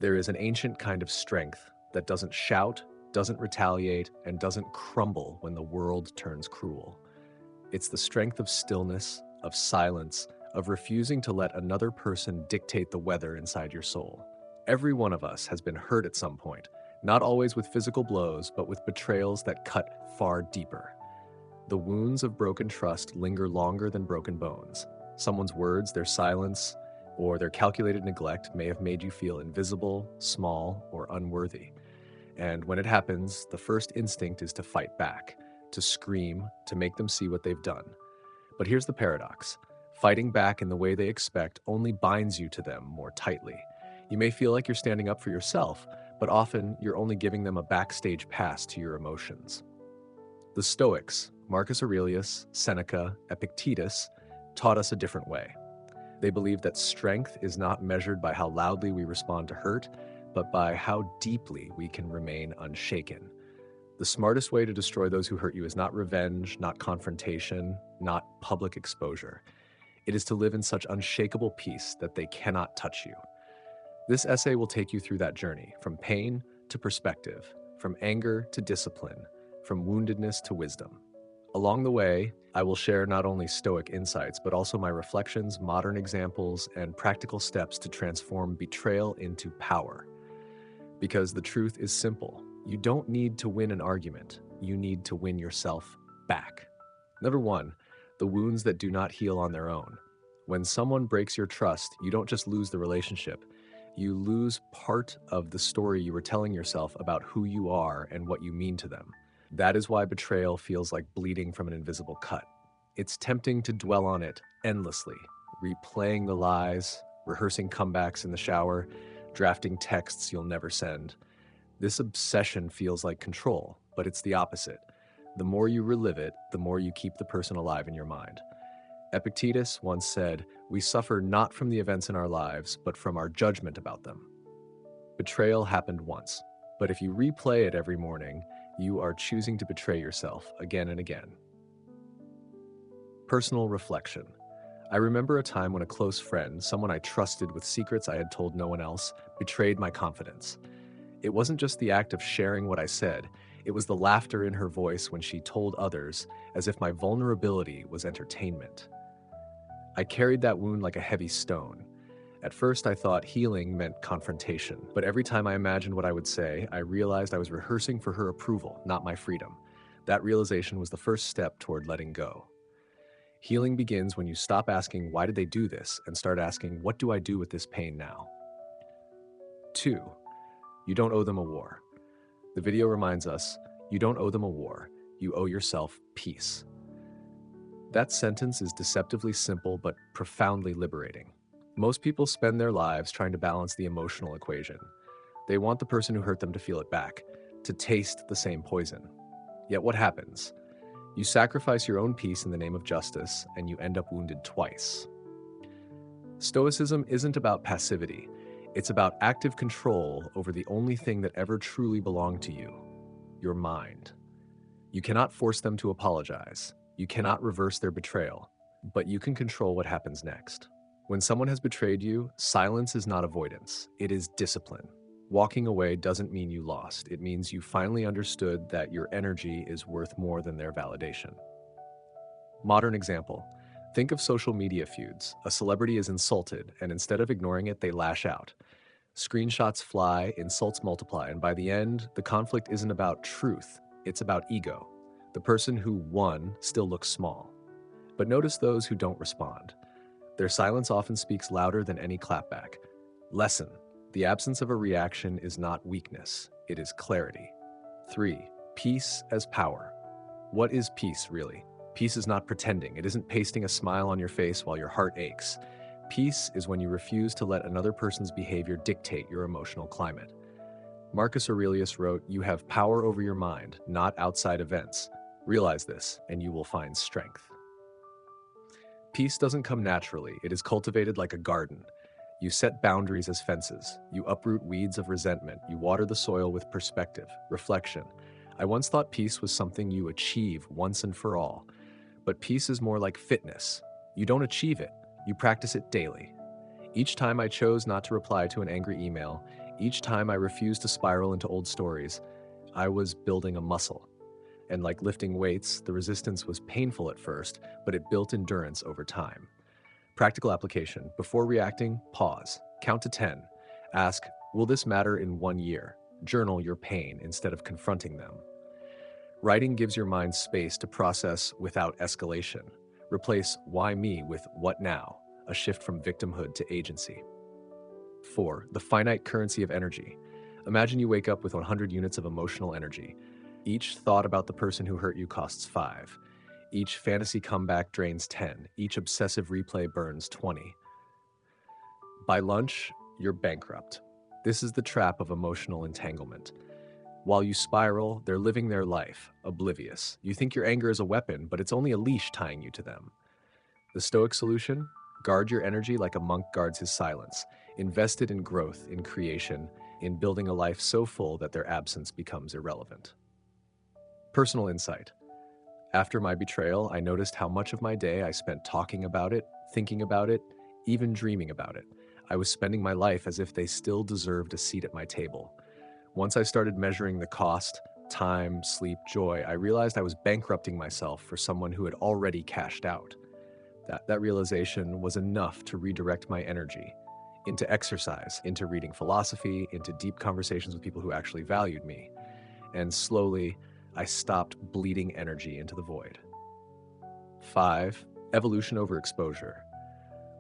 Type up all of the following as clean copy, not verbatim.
There is an ancient kind of strength that doesn't shout, doesn't retaliate, and doesn't crumble when the world turns cruel. It's the strength of stillness, of silence, of refusing to let another person dictate the weather inside your soul. Every one of us has been hurt at some point, not always with physical blows, but with betrayals that cut far deeper. The wounds of broken trust linger longer than broken bones. Someone's words, their silence, or their calculated neglect may have made you feel invisible, small, or unworthy. And when it happens, the first instinct is to fight back, to scream, to make them see what they've done. But here's the paradox. Fighting back in the way they expect only binds you to them more tightly. You may feel like you're standing up for yourself, but often you're only giving them a backstage pass to your emotions. The Stoics, Marcus Aurelius, Seneca, Epictetus, taught us a different way. They believed that strength is not measured by how loudly we respond to hurt, but by how deeply we can remain unshaken. The smartest way to destroy those who hurt you is not revenge, not confrontation, not public exposure. It is to live in such unshakable peace that they cannot touch you. This essay will take you through that journey, from pain to perspective, from anger to discipline, from woundedness to wisdom. Along the way, I will share not only Stoic insights, but also my reflections, modern examples, and practical steps to transform betrayal into power. Because the truth is simple. You don't need to win an argument. You need to win yourself back. Number one, the wounds that do not heal on their own. When someone breaks your trust, you don't just lose the relationship. You lose part of the story you were telling yourself about who you are and what you mean to them. That is why betrayal feels like bleeding from an invisible cut. It's tempting to dwell on it endlessly, replaying the lies, rehearsing comebacks in the shower, drafting texts you'll never send. This obsession feels like control, but it's the opposite. The more you relive it, the more you keep the person alive in your mind. Epictetus once said, "We suffer not from the events in our lives, but from our judgment about them." Betrayal happened once, but if you replay it every morning, you are choosing to betray yourself again and again. Personal reflection. I remember a time when a close friend, someone I trusted with secrets I had told no one else, betrayed my confidence. It wasn't just the act of sharing what I said, it was the laughter in her voice when she told others, as if my vulnerability was entertainment. I carried that wound like a heavy stone. At first, I thought healing meant confrontation, but every time I imagined what I would say, I realized I was rehearsing for her approval, not my freedom. That realization was the first step toward letting go. Healing begins when you stop asking, "Why did they do this?" and start asking, "What do I do with this pain now?" 2. You don't owe them a war. The video reminds us, you don't owe them a war, you owe yourself peace. That sentence is deceptively simple but profoundly liberating. Most people spend their lives trying to balance the emotional equation. They want the person who hurt them to feel it back, to taste the same poison. Yet what happens? You sacrifice your own peace in the name of justice, and you end up wounded twice. Stoicism isn't about passivity. It's about active control over the only thing that ever truly belonged to you, your mind. You cannot force them to apologize. You cannot reverse their betrayal, but you can control what happens next. When someone has betrayed you, silence is not avoidance, it is discipline. Walking away doesn't mean you lost. It means you finally understood that your energy is worth more than their validation. Modern example. Think of social media feuds. A celebrity is insulted, and instead of ignoring it, they lash out. Screenshots fly, insults multiply, and by the end, the conflict isn't about truth, it's about ego. The person who won still looks small. But notice those who don't respond. Their silence often speaks louder than any clapback. Lesson: the absence of a reaction is not weakness, it is clarity. 3. Peace as power. What is peace, really? Peace is not pretending. It isn't pasting a smile on your face while your heart aches. Peace is when you refuse to let another person's behavior dictate your emotional climate. Marcus Aurelius wrote, "You have power over your mind, not outside events. Realize this, and you will find strength." Peace doesn't come naturally. It is cultivated like a garden. You set boundaries as fences. You uproot weeds of resentment. You water the soil with perspective, reflection. I once thought peace was something you achieve once and for all. But peace is more like fitness. You don't achieve it, you practice it daily. Each time I chose not to reply to an angry email, Each time I refused to spiral into old stories, I was building a muscle. And like lifting weights, the resistance was painful at first, but it built endurance over time. Practical application. Before reacting, pause. Count to 10. Ask, will this matter in 1 year? Journal your pain instead of confronting them. Writing gives your mind space to process without escalation. Replace why me with what now, a shift from victimhood to agency. 4. The finite currency of energy. Imagine you wake up with 100 units of emotional energy. Each thought about the person who hurt you costs 5. Each fantasy comeback drains 10. Each obsessive replay burns 20. By lunch, you're bankrupt. This is the trap of emotional entanglement. While you spiral, they're living their life, oblivious. You think your anger is a weapon, but it's only a leash tying you to them. The Stoic solution? Guard your energy like a monk guards his silence. Invest it in growth, in creation, in building a life so full that their absence becomes irrelevant. Personal insight. After my betrayal, I noticed how much of my day I spent talking about it, thinking about it, even dreaming about it. I was spending my life as if they still deserved a seat at my table. Once I started measuring the cost, time, sleep, joy, I realized I was bankrupting myself for someone who had already cashed out. That realization was enough to redirect my energy into exercise, into reading philosophy, into deep conversations with people who actually valued me. And slowly, I stopped bleeding energy into the void. 5. Evolution over exposure.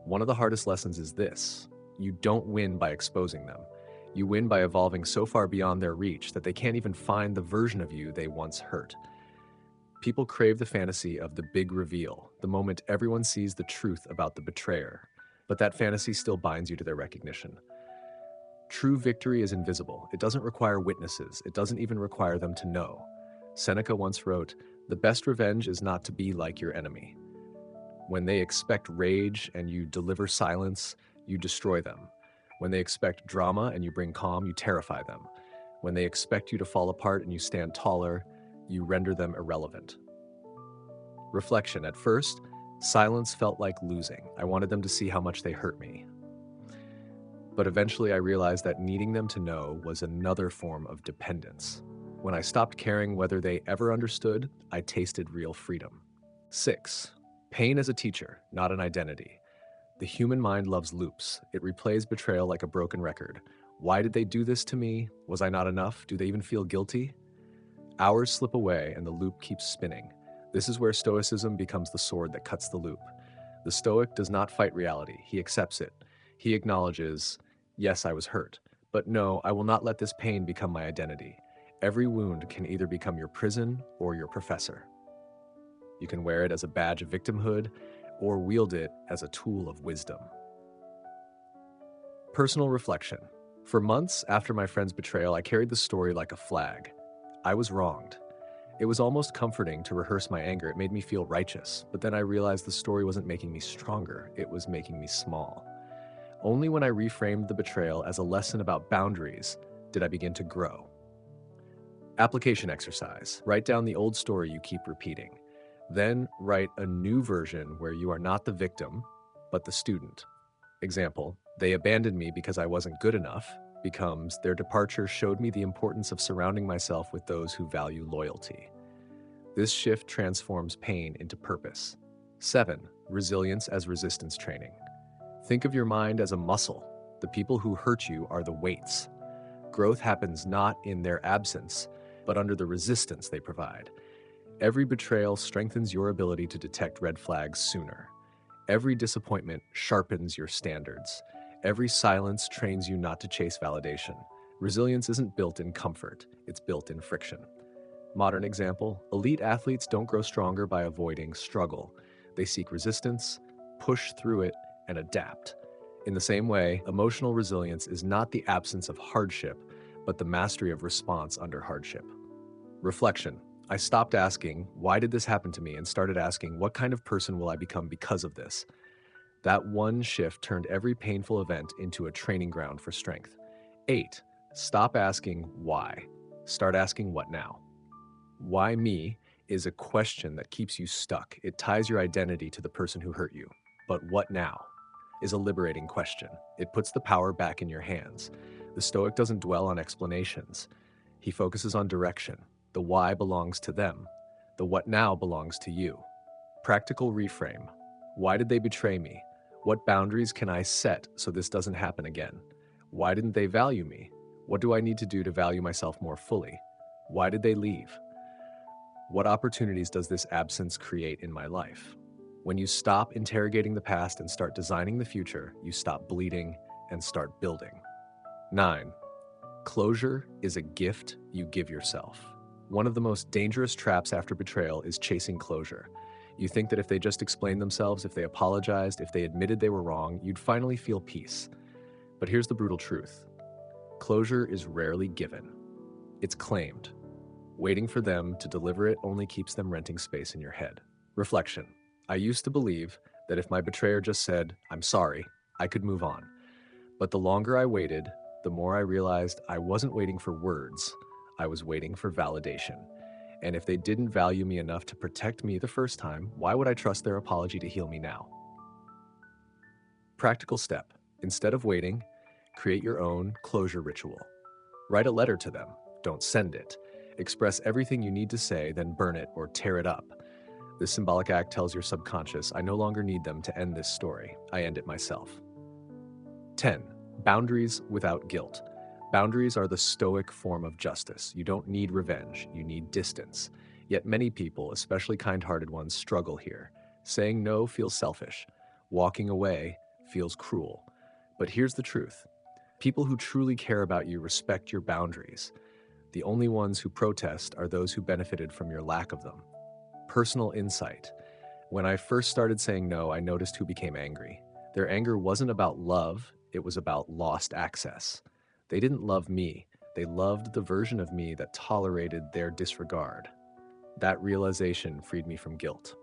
One of the hardest lessons is this: you don't win by exposing them. You win by evolving so far beyond their reach that they can't even find the version of you they once hurt. People crave the fantasy of the big reveal, the moment everyone sees the truth about the betrayer, but that fantasy still binds you to their recognition. True victory is invisible. It doesn't require witnesses. It doesn't even require them to know. Seneca once wrote, "The best revenge is not to be like your enemy." When they expect rage and you deliver silence, you destroy them. When they expect drama and you bring calm, you terrify them. When they expect you to fall apart and you stand taller, you render them irrelevant. Reflection. At first, silence felt like losing. I wanted them to see how much they hurt me. But eventually I realized that needing them to know was another form of dependence. When I stopped caring whether they ever understood, I tasted real freedom. 6. Pain as a teacher, not an identity. The human mind loves loops. It replays betrayal like a broken record. Why did they do this to me? Was I not enough? Do they even feel guilty? Hours slip away and the loop keeps spinning. This is where Stoicism becomes the sword that cuts the loop. The Stoic does not fight reality. He accepts it. He acknowledges, yes, I was hurt, but no, I will not let this pain become my identity. Every wound can either become your prison or your professor. You can wear it as a badge of victimhood or wield it as a tool of wisdom. Personal reflection. For months after my friend's betrayal, I carried the story like a flag. I was wronged. It was almost comforting to rehearse my anger. It made me feel righteous, but then I realized the story wasn't making me stronger. It was making me small. Only when I reframed the betrayal as a lesson about boundaries did I begin to grow. Application exercise. Write down the old story you keep repeating. Then write a new version where you are not the victim, but the student. Example, they abandoned me because I wasn't good enough, becomes their departure showed me the importance of surrounding myself with those who value loyalty. This shift transforms pain into purpose. 7. Resilience as resistance training. Think of your mind as a muscle. The people who hurt you are the weights. Growth happens not in their absence, but under the resistance they provide. Every betrayal strengthens your ability to detect red flags sooner. Every disappointment sharpens your standards. Every silence trains you not to chase validation. Resilience isn't built in comfort, it's built in friction. Modern example, elite athletes don't grow stronger by avoiding struggle. They seek resistance, push through it, and adapt. In the same way, emotional resilience is not the absence of hardship, but the mastery of response under hardship. Reflection. I stopped asking, why did this happen to me, and started asking, what kind of person will I become because of this? That one shift turned every painful event into a training ground for strength. 8. Stop asking why. Start asking what now. Why me is a question that keeps you stuck. It ties your identity to the person who hurt you. But what now is a liberating question. It puts the power back in your hands. The Stoic doesn't dwell on explanations. He focuses on direction. The why belongs to them. The what now belongs to you. Practical reframe. Why did they betray me? What boundaries can I set so this doesn't happen again? Why didn't they value me? What do I need to do to value myself more fully? Why did they leave? What opportunities does this absence create in my life? When you stop interrogating the past and start designing the future, you stop bleeding and start building. 9. Closure is a gift you give yourself. One of the most dangerous traps after betrayal is chasing closure. You think that if they just explained themselves, if they apologized, if they admitted they were wrong, you'd finally feel peace. But here's the brutal truth. Closure is rarely given. It's claimed. Waiting for them to deliver it only keeps them renting space in your head. Reflection. I used to believe that if my betrayer just said, "I'm sorry," I could move on. But the longer I waited, the more I realized I wasn't waiting for words. I was waiting for validation. And if they didn't value me enough to protect me the first time, why would I trust their apology to heal me now? Practical step. Instead of waiting, create your own closure ritual. Write a letter to them. Don't send it. Express everything you need to say, then burn it or tear it up. This symbolic act tells your subconscious, I no longer need them to end this story. I end it myself. 10. Boundaries without guilt. Boundaries are the Stoic form of justice. You don't need revenge, you need distance. Yet many people, especially kind-hearted ones, struggle here. Saying no feels selfish. Walking away feels cruel. But here's the truth. People who truly care about you respect your boundaries. The only ones who protest are those who benefited from your lack of them. Personal insight. When I first started saying no, I noticed who became angry. Their anger wasn't about love, it was about lost access. They didn't love me, they loved the version of me that tolerated their disregard. That realization freed me from guilt.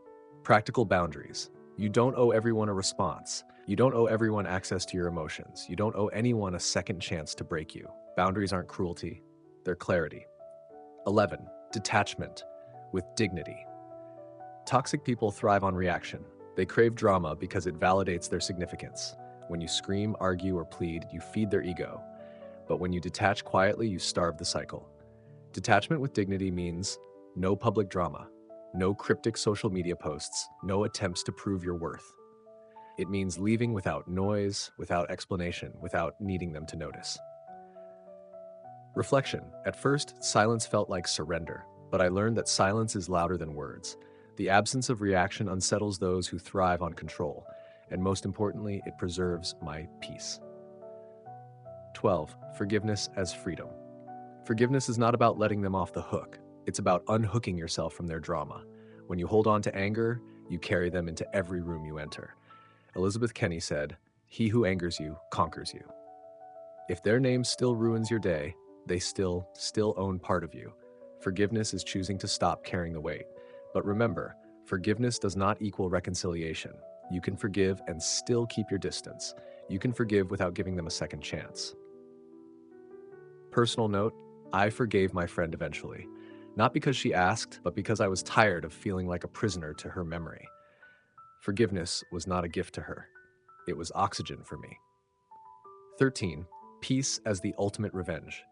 Practical boundaries. You don't owe everyone a response. You don't owe everyone access to your emotions. You don't owe anyone a second chance to break you. Boundaries aren't cruelty, they're clarity. 11. Detachment with dignity. Toxic people thrive on reaction. They crave drama because it validates their significance. When you scream, argue, or plead, you feed their ego. But when you detach quietly, you starve the cycle. Detachment with dignity means no public drama, no cryptic social media posts, no attempts to prove your worth. It means leaving without noise, without explanation, without needing them to notice. Reflection. At first, silence felt like surrender, but I learned that silence is louder than words. The absence of reaction unsettles those who thrive on control, and most importantly, it preserves my peace. 12. Forgiveness as freedom. Forgiveness is not about letting them off the hook. It's about unhooking yourself from their drama. When you hold on to anger, you carry them into every room you enter. Elizabeth Kenny said, "He who angers you conquers you." If their name still ruins your day, they still own part of you. Forgiveness is choosing to stop carrying the weight. But remember, forgiveness does not equal reconciliation. You can forgive and still keep your distance. You can forgive without giving them a second chance. Personal note, I forgave my friend eventually. Not because she asked, but because I was tired of feeling like a prisoner to her memory. Forgiveness was not a gift to her. It was oxygen for me. 13. Peace as the ultimate revenge.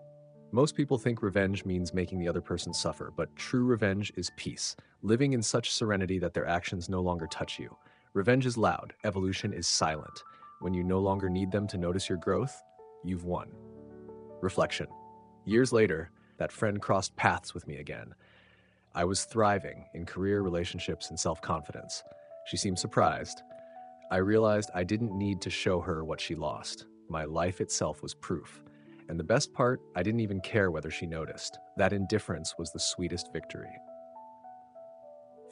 Most people think revenge means making the other person suffer, but true revenge is peace, living in such serenity that their actions no longer touch you. Revenge is loud, evolution is silent. When you no longer need them to notice your growth, you've won. Reflection. Years later, that friend crossed paths with me again. I was thriving in career, relationships, and self-confidence. She seemed surprised. I realized I didn't need to show her what she lost. My life itself was proof. And the best part, I didn't even care whether she noticed. That indifference was the sweetest victory.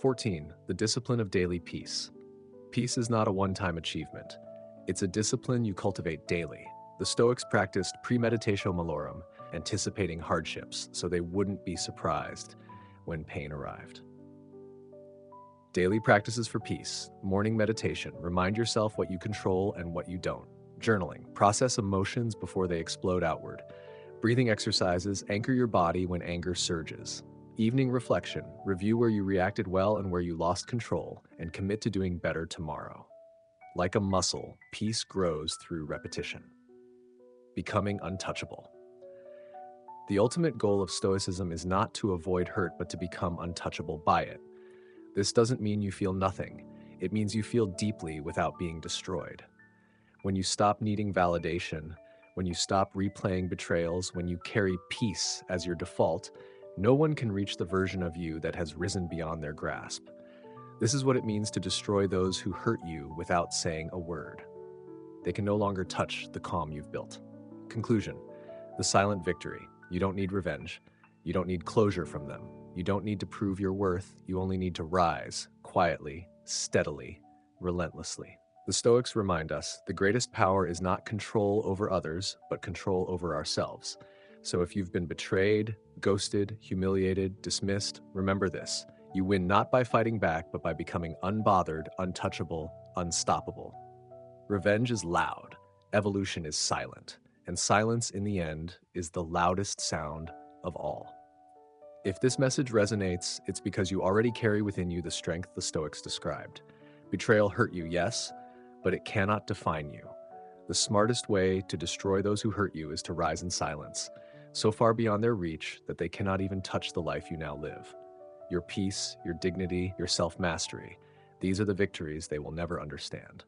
14. The discipline of daily peace. Peace is not a one-time achievement. It's a discipline you cultivate daily. The Stoics practiced premeditatio malorum, anticipating hardships so they wouldn't be surprised when pain arrived. Daily practices for peace. Morning meditation. Remind yourself what you control and what you don't. Journaling. Process emotions before they explode outward. Breathing exercises. Anchor your body when anger surges. Evening reflection. Review where you reacted well and where you lost control, and commit to doing better tomorrow. Like a muscle, peace grows through repetition. becoming untouchable. The ultimate goal of Stoicism is not to avoid hurt, but to become untouchable by it. This doesn't mean you feel nothing. It means you feel deeply without being destroyed. When you stop needing validation, when you stop replaying betrayals, when you carry peace as your default, no one can reach the version of you that has risen beyond their grasp. This is what it means to destroy those who hurt you without saying a word. They can no longer touch the calm you've built. Conclusion: the silent victory. You don't need revenge. You don't need closure from them. You don't need to prove your worth. You only need to rise quietly, steadily, relentlessly. The Stoics remind us the greatest power is not control over others, but control over ourselves. So if you've been betrayed, ghosted, humiliated, dismissed, remember this: you win not by fighting back, but by becoming unbothered, untouchable, unstoppable. Revenge is loud, evolution is silent, and silence in the end is the loudest sound of all. If this message resonates, it's because you already carry within you the strength the Stoics described. Betrayal hurt you, yes, but it cannot define you. The smartest way to destroy those who hurt you is to rise in silence, so far beyond their reach that they cannot even touch the life you now live. Your peace, your dignity, your self-mastery, these are the victories they will never understand.